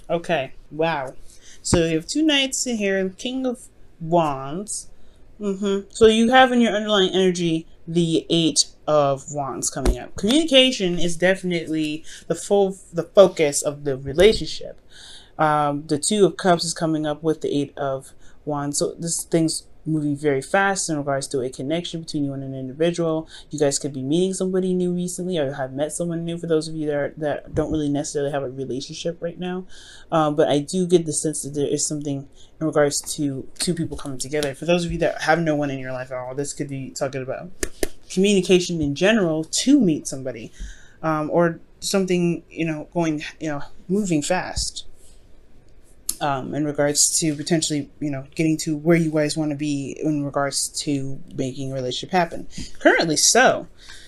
Okay. Wow. So you have two knights in here, King of Wands. So you have in your underlying energy the Eight of Wands coming up. Communication is definitely the focus of the relationship. The Two of Cups is coming up with the Eight of Wands. So this thing's moving very fast in regards to a connection between you and an individual. You guys could be meeting somebody new recently, or have met someone new, for those of you that don't really necessarily have a relationship right now. But I do get the sense that there is something in regards to two people coming together. For those of you that have no one in your life at all, this could be talking about communication in general to meet somebody, or something, going, moving fast. In regards to potentially, getting to where you guys want to be in regards to making a relationship happen. Currently, so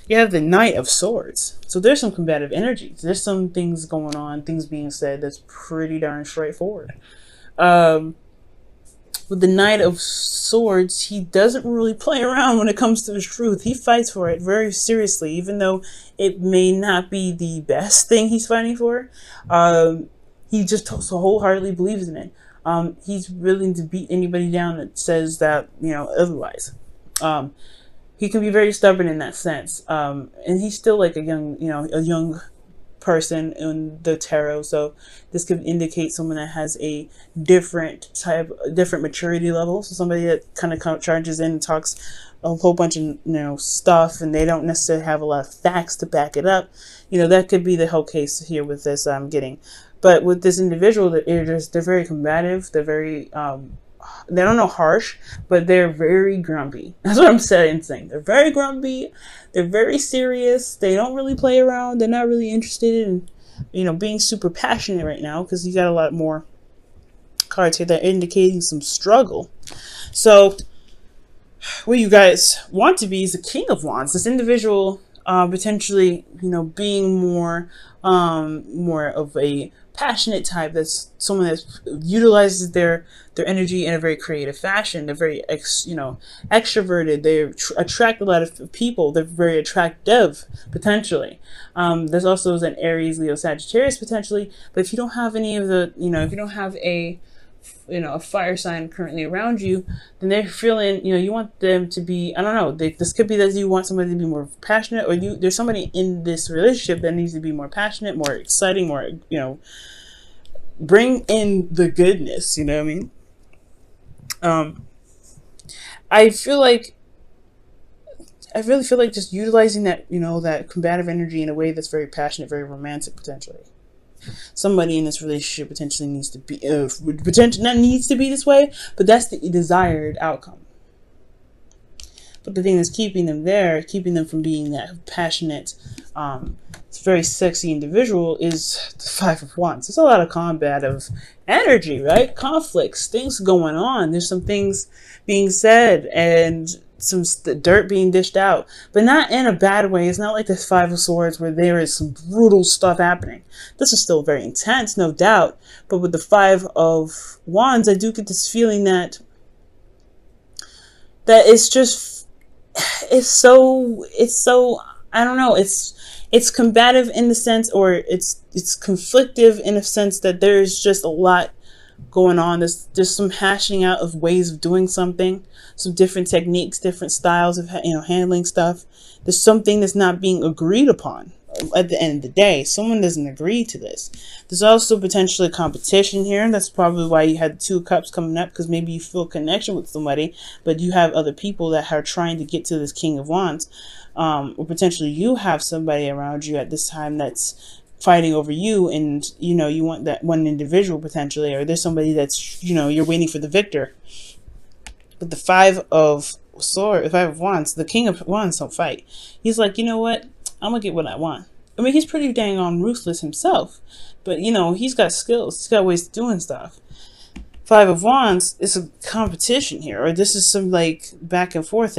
you have the Knight of Swords. So there's some combative energies. There's some things going on, things being said that's pretty darn straightforward. With the Knight of Swords, he doesn't really play around when it comes to his truth. He fights for it very seriously, even though it may not be the best thing he's fighting for. He just so wholeheartedly believes in it. He's willing to beat anybody down that says that, otherwise. He can be very stubborn in that sense. And he's still like a young person in the tarot. So this could indicate someone that has a different maturity level. So somebody that kind of charges in and talks a whole bunch of, stuff, and they don't necessarily have a lot of facts to back it up. That could be the whole case here with this I'm getting. But with this individual, they're very combative. They're very, they don't know harsh, but they're very grumpy. That's what I'm saying. They're very grumpy. They're very serious. They don't really play around. They're not really interested in, being super passionate right now, because you got a lot more cards here that are indicating some struggle. So what you guys want to be is the King of Wands. This individual, potentially, being more of a passionate type. That's someone that utilizes their energy in a very creative fashion. They're very extroverted. They attract a lot of people. They're very attractive, potentially. There's also an Aries, Leo, Sagittarius potentially. But if you don't have any of the, if you don't have a fire sign currently around you, then they're feeling, you want them to be, I don't know, this could be that you want somebody to be more passionate, or there's somebody in this relationship that needs to be more passionate, more exciting, more, bring in the goodness, you know what I mean? I really feel like just utilizing that, that combative energy in a way that's very passionate, very romantic, potentially. Somebody in this relationship potentially needs to be, not needs to be this way, but that's the desired outcome. But the thing that's keeping them from being that passionate, very sexy individual, is the Five of Wands. There's a lot of combative energy, right? Conflicts, things going on. There's some things being said, and some dirt being dished out, but not in a bad way. It's not like the Five of Swords where there is some brutal stuff happening. This is still very intense, no doubt. But with the Five of Wands, I do get this feeling that it's so I don't know, it's combative in the sense, or it's conflictive in a sense that there's just a lot going on. There's some hashing out of ways of doing something, some different techniques, different styles of handling stuff. There's something that's not being agreed upon at the end of the day. Someone doesn't agree to this. There's also potentially competition here. That's probably why you had the Two of Cups coming up, because maybe you feel a connection with somebody, but you have other people that are trying to get to this King of Wands, or potentially you have somebody around you at this time that's fighting over you, and you want that one individual potentially, or there's somebody that's you're waiting for the victor. But the Five of Wands, the King of Wands don't fight. He's like, you know what, I'm gonna get what I want. I mean, he's pretty dang on ruthless himself, but he's got skills, he's got ways of doing stuff. Five of Wands is a competition here, or this is some like back and forth.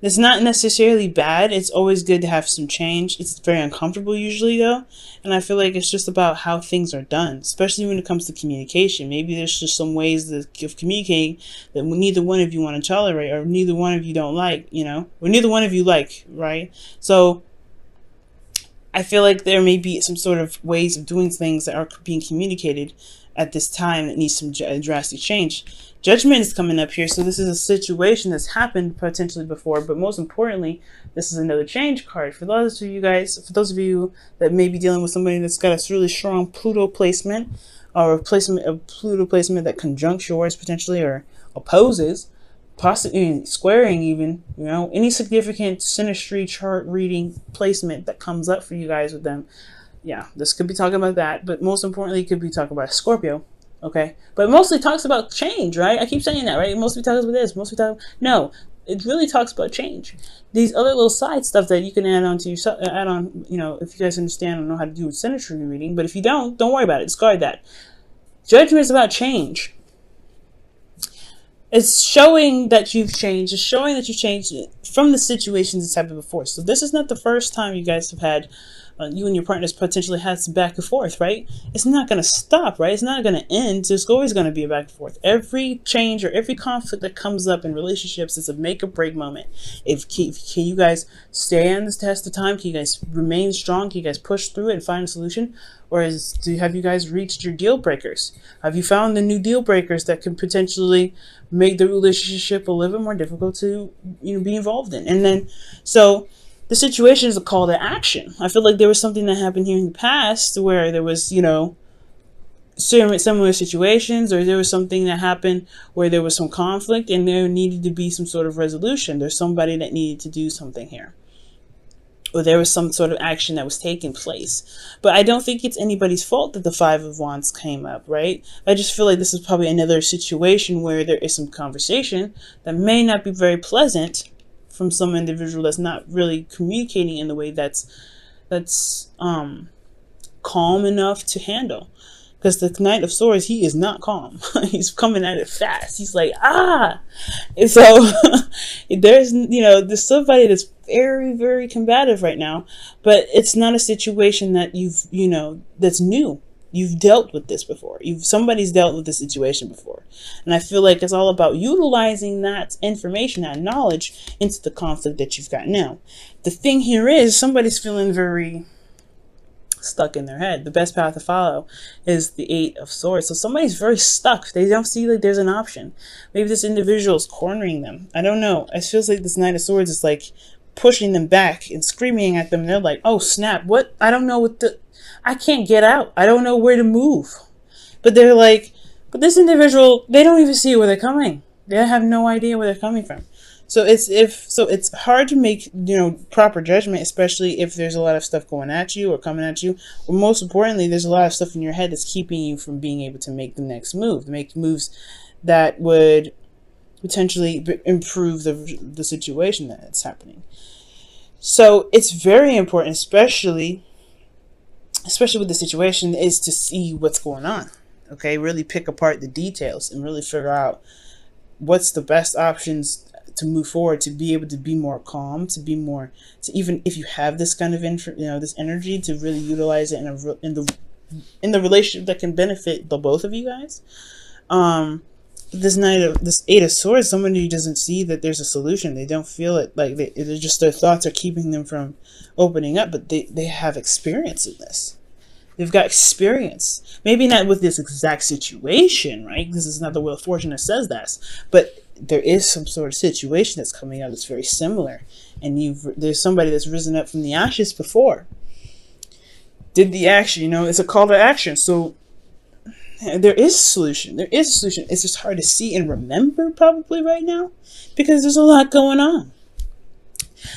It's not necessarily bad. It's always good to have some change. It's very uncomfortable usually, though. And I feel like it's just about how things are done, especially when it comes to communication. Maybe there's just some ways of communicating that neither one of you want to tolerate, or neither one of you don't like, or neither one of you like, right? So I feel like there may be some sort of ways of doing things that are being communicated at this time that needs some drastic change. Judgment is coming up here, so this is a situation that's happened potentially before, but most importantly, this is another change card. For those of you guys, for those of you that may be dealing with somebody that's got a really strong Pluto placement, or a Pluto placement that conjuncts yours potentially, or opposes, possibly squaring even, you know, any significant synastry chart reading placement that comes up for you guys with them. Yeah, this could be talking about that, but most importantly, it could be talking about Scorpio. Okay, but it mostly talks about change, right? I keep saying that, right? It mostly talks about this, mostly talk. No, it really talks about change. These other little side stuff that you can add on to yourself, add on, you know, if you guys understand and know how to do synastry reading. But if you don't worry about it. Discard that. Judgment is about change. It's showing that you've changed. It's showing that you've changed from the situations that's happened before. So this is not the first time you guys have had, you and your partners potentially had some back and forth, right? It's not going to stop, right? It's not going to end. There's always going to be a back and forth. Every change or every conflict that comes up in relationships is a make or break moment. Can you guys stay on this test of time? Can you guys remain strong? Can you guys push through it and find a solution? Or have you guys reached your deal breakers? Have you found the new deal breakers that can potentially make the relationship a little bit more difficult to, you know, be involved in? And then, so the situation is a call to action. I feel like there was something that happened here in the past where there was, you know, similar situations, or there was something that happened where there was some conflict and there needed to be some sort of resolution. There's somebody that needed to do something here, or there was some sort of action that was taking place. But I don't think it's anybody's fault that the Five of Wands came up, right? I just feel like this is probably another situation where there is some conversation that may not be very pleasant from some individual that's not really communicating in the way that's calm enough to handle. Because the Knight of Swords, he is not calm. He's coming at it fast. He's like, ah! And so there's, you know, there's somebody that's very, very combative right now, but it's not a situation that you've, you know, that's new. You've dealt with this before. Somebody's dealt with this situation before. And I feel like it's all about utilizing that information, that knowledge into the conflict that you've got now. The thing here is somebody's feeling very stuck in their head. The best path to follow is the Eight of Swords. So somebody's very stuck. They don't see like there's an option. Maybe this individual is cornering them. I don't know. It feels like this Knight of Swords is like pushing them back and screaming at them. And they're like, oh snap, what? I don't know what I can't get out. I don't know where to move. But they're like, but this individual, they don't even see where they're coming. They have no idea where they're coming from. So it's hard to make, you know, proper judgment, especially if there's a lot of stuff going at you or coming at you. Or most importantly, there's a lot of stuff in your head that's keeping you from being able to make the next move, make moves that would potentially improve the situation that's happening. So it's very important, especially with the situation, is to see what's going on. Okay, really pick apart the details and really figure out what's the best options to move forward, to be able to be more calm, to even if you have this kind of this energy, to really utilize it in the relationship that can benefit the both of you guys. This Eight of Swords, somebody who doesn't see that there's a solution. They don't feel it, like they're just, their thoughts are keeping them from opening up, but they have experience in this. They've got experience. Maybe not with this exact situation, right? Because it's not the Wheel of Fortune that says that. But there is some sort of situation that's coming out that's very similar. And there's somebody that's risen up from the ashes before. Did the action, you know, it's a call to action. So there is a solution. There is a solution. It's just hard to see and remember probably right now because there's a lot going on.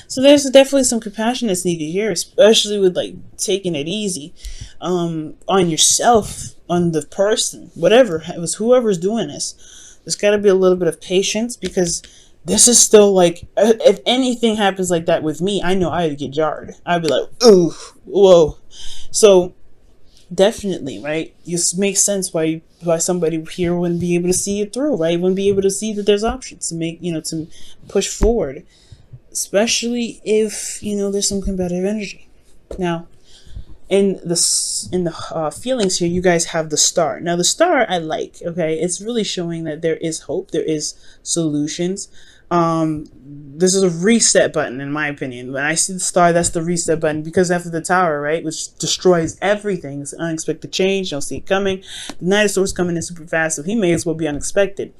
So there's definitely some compassion that's needed here, especially with like taking it easy on yourself, on the person, whatever it was, whoever's doing this. There's got to be a little bit of patience because this is still like, if anything happens like that with me, I know I would get jarred. I'd be like, ooh, whoa. So definitely, right? It makes sense why somebody here wouldn't be able to see it through, right? Wouldn't be able to see that there's options to make, to push forward. Especially if, there's some combative energy. Now, in the feelings here, you guys have the Star. Now, the Star I like, okay? It's really showing that there is hope. There is solutions. This is a reset button, in my opinion. When I see the star, that's the reset button, because after the Tower, right, which destroys everything, it's an unexpected change. You don't see it coming. The Knight of Swords coming in super fast, so he may as well be unexpected.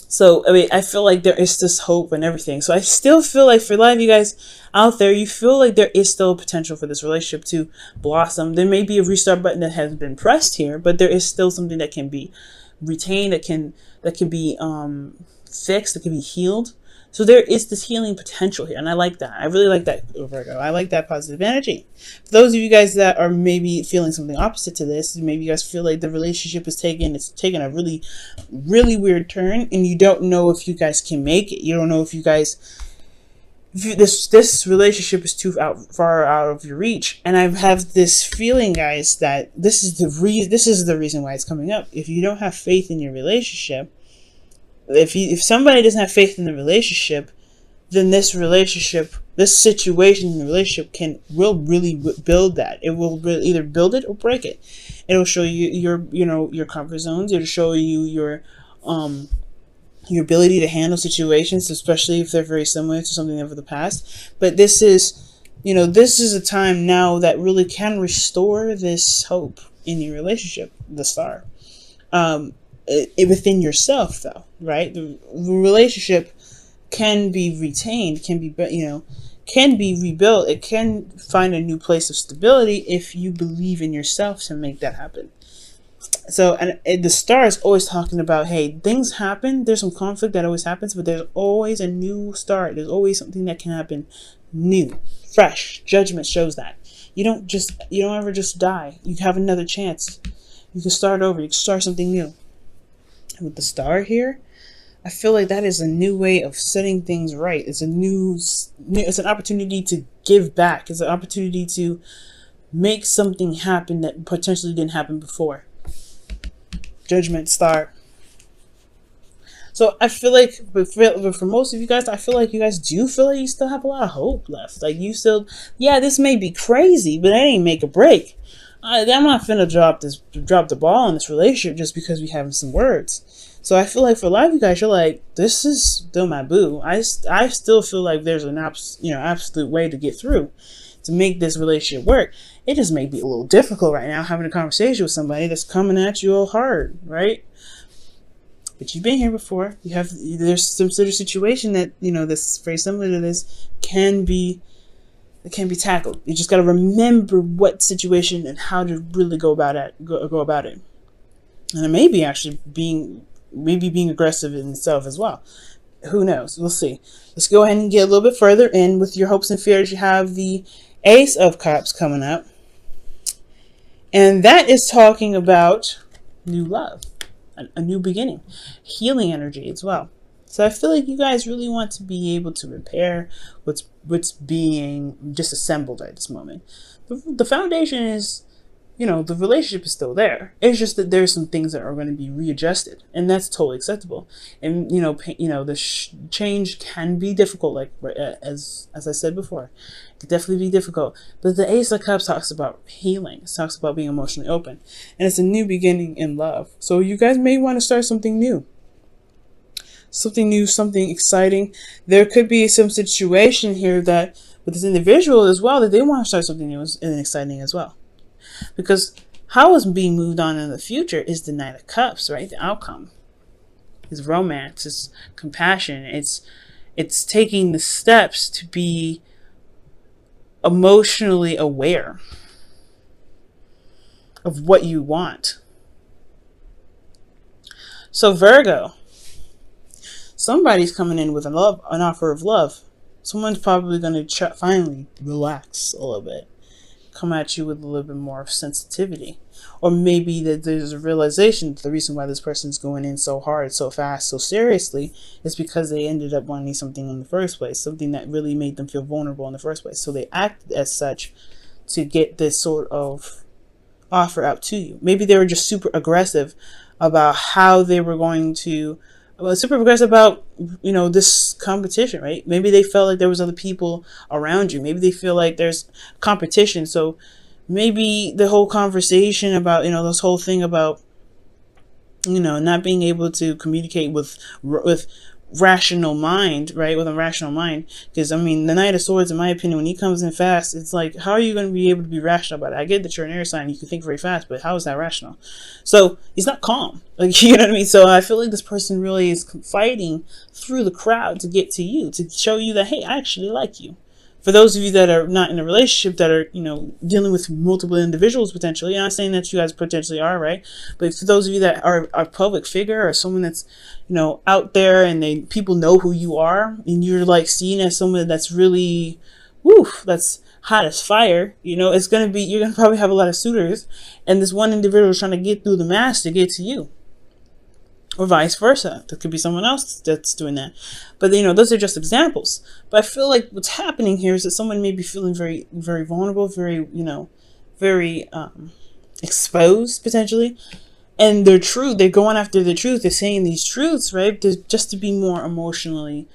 So, I mean, I feel like there is this hope and everything. So I still feel like for a lot of you guys out there, you feel like there is still potential for this relationship to blossom. There may be a restart button that has been pressed here, but there is still something that can be retained, that can be fixed, that can be healed. So there is this healing potential here, and I like that. I really like that, Virgo. I like that positive energy. For those of you guys that are maybe feeling something opposite to this, maybe you guys feel like the relationship is taking a really, really weird turn, and you don't know if you guys can make it. You don't know if you guys, this relationship is too far out of your reach. And I have this feeling, guys, that this is the reason why it's coming up. If you don't have faith in your relationship, if somebody doesn't have faith in the relationship, then this situation in the relationship will really build that. It will really either build it or break it. It'll show you your comfort zones. It'll show you your ability to handle situations, especially if they're very similar to something of the past. But this is a time now that really can restore this hope in your relationship, the star. Within yourself, though, right? The relationship can be retained, can be rebuilt. It can find a new place of stability if you believe in yourself to make that happen. So, and the star is always talking about, hey, things happen. There's some conflict that always happens, but there's always a new start. There's always something that can happen new, fresh. Judgment shows that. You don't ever just die. You have another chance. You can start over. You can start something new. With the star here, I feel like that is a new way of setting things right. It's an opportunity to give back. It's an opportunity to make something happen that potentially didn't happen before. Judgment, star. So I feel like, but for most of you guys, I feel like you guys do feel like you still have a lot of hope left. Like you still, yeah, this may be crazy, but it ain't make a break. I'm not finna drop the ball on this relationship just because we having some words. So I feel like for a lot of you guys, you're like, this is still my boo. I still feel like there's an absolute way to get through, to make this relationship work. It just may be a little difficult right now having a conversation with somebody that's coming at you all hard, right? But you've been here before. There's some sort of situation that that's very similar to this can be tackled. You just got to remember what situation and how to really go about it. And it may be actually being aggressive in itself as well. Who knows? We'll see. Let's go ahead and get a little bit further in with your hopes and fears. You have the Ace of Cups coming up, and that is talking about new love, a new beginning, healing energy as well. So I feel like you guys really want to be able to repair what's being disassembled at this moment. The foundation is, the relationship is still there. It's just that there's some things that are going to be readjusted, and that's totally acceptable. And the change can be difficult, like as I said before, it could definitely be difficult. But the Ace of Cups talks about healing. It talks about being emotionally open, and it's a new beginning in love. So you guys may want to start something new. Something new, something exciting. There could be some situation here that with this individual as well that they want to start something new and exciting as well. Because how it's being moved on in the future is the Knight of Cups, right? The outcome is romance, it's compassion, it's taking the steps to be emotionally aware of what you want. So Virgo, somebody's coming in with an offer of love. Someone's probably going to finally relax a little bit, come at you with a little bit more of sensitivity. Or maybe that there's a realization that the reason why this person's going in so hard, so fast, so seriously is because they ended up wanting something in the first place, something that really made them feel vulnerable in the first place. So they acted as such to get this sort of offer out to you. Maybe they were just super aggressive about how they were going to super aggressive about this competition, right? Maybe they felt like there was other people around you. Maybe they feel like there's competition. So maybe the whole conversation about this whole thing about not being able to communicate with rational mind, right? With a rational mind. Because, I mean, the Knight of Swords, in my opinion, when he comes in fast, it's like, how are you going to be able to be rational about it? I get that you're an air sign, you can think very fast, but how is that rational? So, he's not calm. Like, you know what I mean? So, I feel like this person really is fighting through the crowd to get to you, to show you that, hey, I actually like you. For those of you that are not in a relationship, that are, you know, dealing with multiple individuals potentially, I'm not saying that you guys potentially are, right? But for those of you that are a public figure or someone that's, you know, out there and people know who you are, and you're like seen as someone that's really, woo, that's hot as fire, you know, it's going to be, you're going to probably have a lot of suitors, and this one individual is trying to get through the mass to get to you. Or vice versa. There could be someone else that's doing that. But, you know, those are just examples. But I feel like what's happening here is that someone may be feeling very, very vulnerable, very, you know, very exposed, potentially. And their truth, they're going after the truth. They're saying these truths, right? Just to be more emotionally,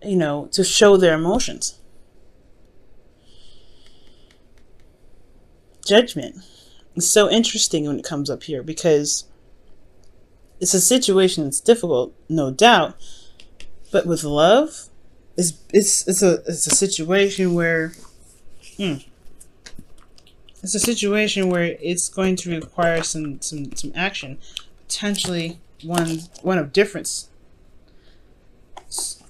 you know, to show their emotions. Judgment. It's so interesting when it comes up here, because it's a situation that's difficult, no doubt, but with love, it's a situation where it's a situation where it's going to require some action, potentially one of difference.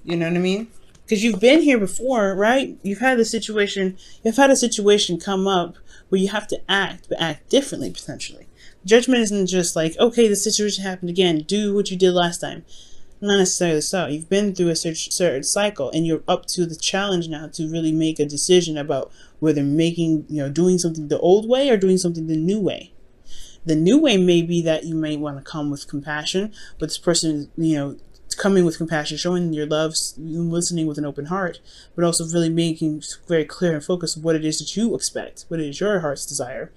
You know what I mean? Because you've been here before, right? You've had a situation come up where you have to act, but act differently potentially. Judgment isn't just like, okay, the situation happened again, do what you did last time. Not necessarily so. You've been through a certain cycle, and you're up to the challenge now to really make a decision about whether doing something the old way or doing something the new way. The new way may be that you may want to come with compassion, but this person, you know, coming with compassion, showing your love, listening with an open heart, but also really making very clear and focused what it is that you expect, what it is your heart's desire.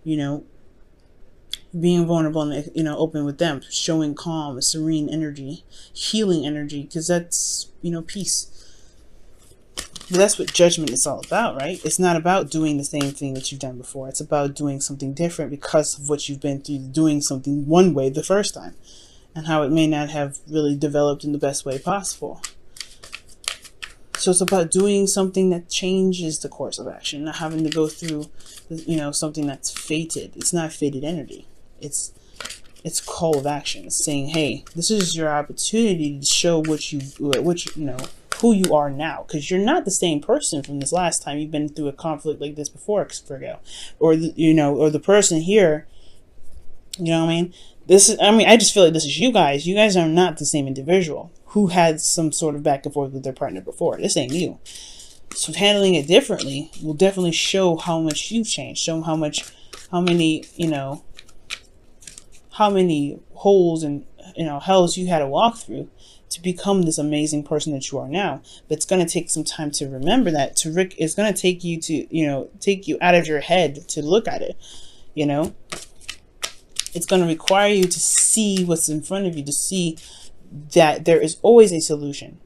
You know, being vulnerable and, you know, open with them, showing calm, a serene energy, healing energy, because that's, you know, peace. But that's what judgment is all about, right? It's not about doing the same thing that you've done before. It's about doing something different because of what you've been through, doing something one way the first time, and how it may not have really developed in the best way possible. So it's about doing something that changes the course of action, not having to go through, you know, something that's fated. It's not fated energy. It's call of action. It's saying, hey, this is your opportunity to show who you are now, because you're not the same person from this last time you've been through a conflict like this before, Virgo, or the person here. You know what I mean? I just feel like this is you guys. You guys are not the same individual who had some sort of back and forth with their partner before. This ain't you. So handling it differently will definitely show how much you've changed. Show how many holes and, you know, hells you had to walk through to become this amazing person that you are now. But it's going to take some time to remember that. It's going to take you to, you know, take you out of your head to look at it. You know, it's going to require you to see what's in front of you, to see that there is always a solution.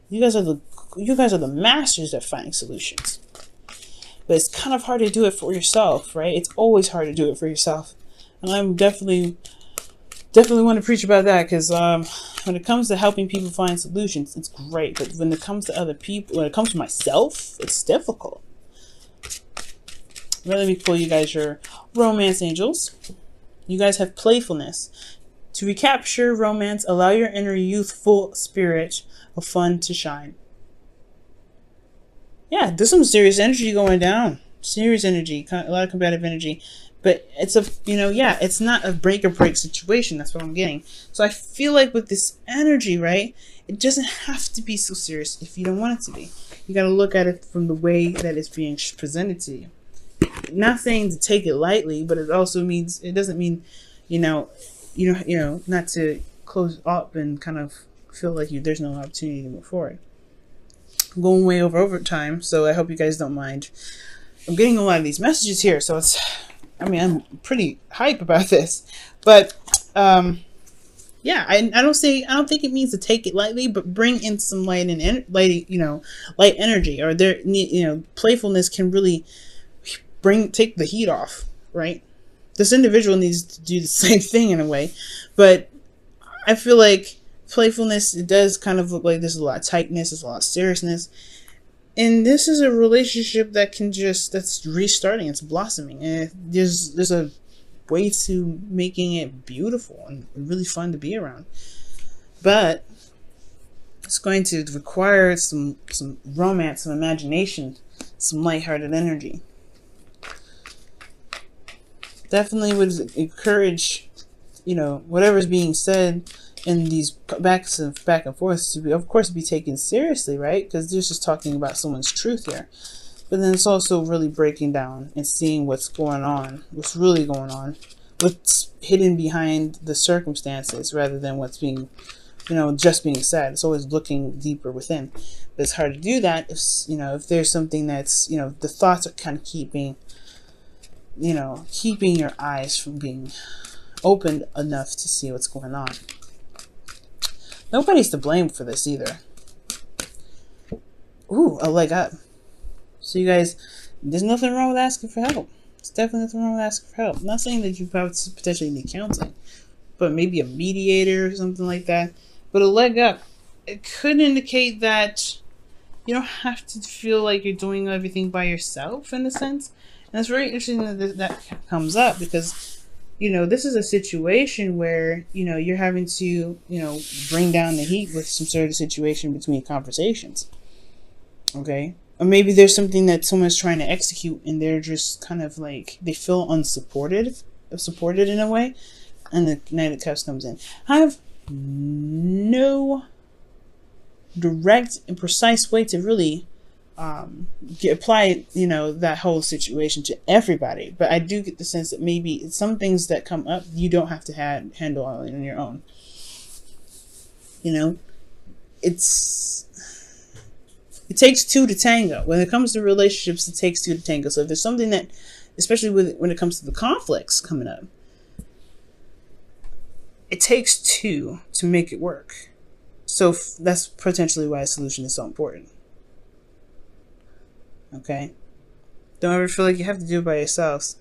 You guys are the masters at finding solutions. But it's kind of hard to do it for yourself, right? It's always hard to do it for yourself. And I'm definitely want to preach about that, because when it comes to helping people find solutions, it's great. But when it comes to other people, when it comes to myself, it's difficult. Let me pull you guys your romance angels. You guys have playfulness. To recapture romance, allow your inner youthful spirit of fun to shine. Yeah, there's some serious energy going down. Serious energy, a lot of combative energy. But it's it's not a break or break situation. That's what I'm getting. So I feel like with this energy, right, it doesn't have to be so serious if you don't want it to be. You got to look at it from the way that it's being presented to you. Not saying to take it lightly, but it doesn't mean, not to close up and kind of feel like there's no opportunity to move forward. I'm going way over time, so I hope you guys don't mind. I'm getting a lot of these messages here, so I'm pretty hype about this, but I don't think it means to take it lightly, but bring in some light energy, or playfulness can really take the heat off, right? This individual needs to do the same thing in a way, but I feel like playfulness, it does kind of look like there's a lot of tightness, there's a lot of seriousness. And this is a relationship that that's restarting, it's blossoming. And there's a way to making it beautiful and really fun to be around. But it's going to require some romance, some imagination, some lighthearted energy. Definitely would encourage, whatever's being said in these back and forth to be, of course, be taken seriously, right? Because this is talking about someone's truth here. But then it's also really breaking down and seeing what's going on, what's really going on, what's hidden behind the circumstances rather than what's being, just being said. It's always looking deeper within. But it's hard to do that if there's something that's, the thoughts are kind of keeping your eyes from being opened enough to see what's going on. Nobody's to blame for this either. Ooh, a leg up. So you guys, there's nothing wrong with asking for help. There's definitely nothing wrong with asking for help. I'm not saying that you potentially need counseling, but maybe a mediator or something like that. But a leg up, it could indicate that you don't have to feel like you're doing everything by yourself in a sense. And it's very interesting that comes up because, this is a situation where, you're having to, bring down the heat with some sort of situation between conversations. Okay? Or maybe there's something that someone's trying to execute and they're just kind of like, they feel supported in a way. And the Knight of Cups comes in. I have no direct and precise way to really apply that whole situation to everybody, but I do get the sense that maybe some things that come up you don't have to handle on your own. It takes two to tango. When it comes to relationships, it takes two to tango. So if there's something that, especially when it comes to the conflicts coming up, it takes two to make it work. So that's potentially why a solution is so important. Okay? Don't ever feel like you have to do it by yourselves.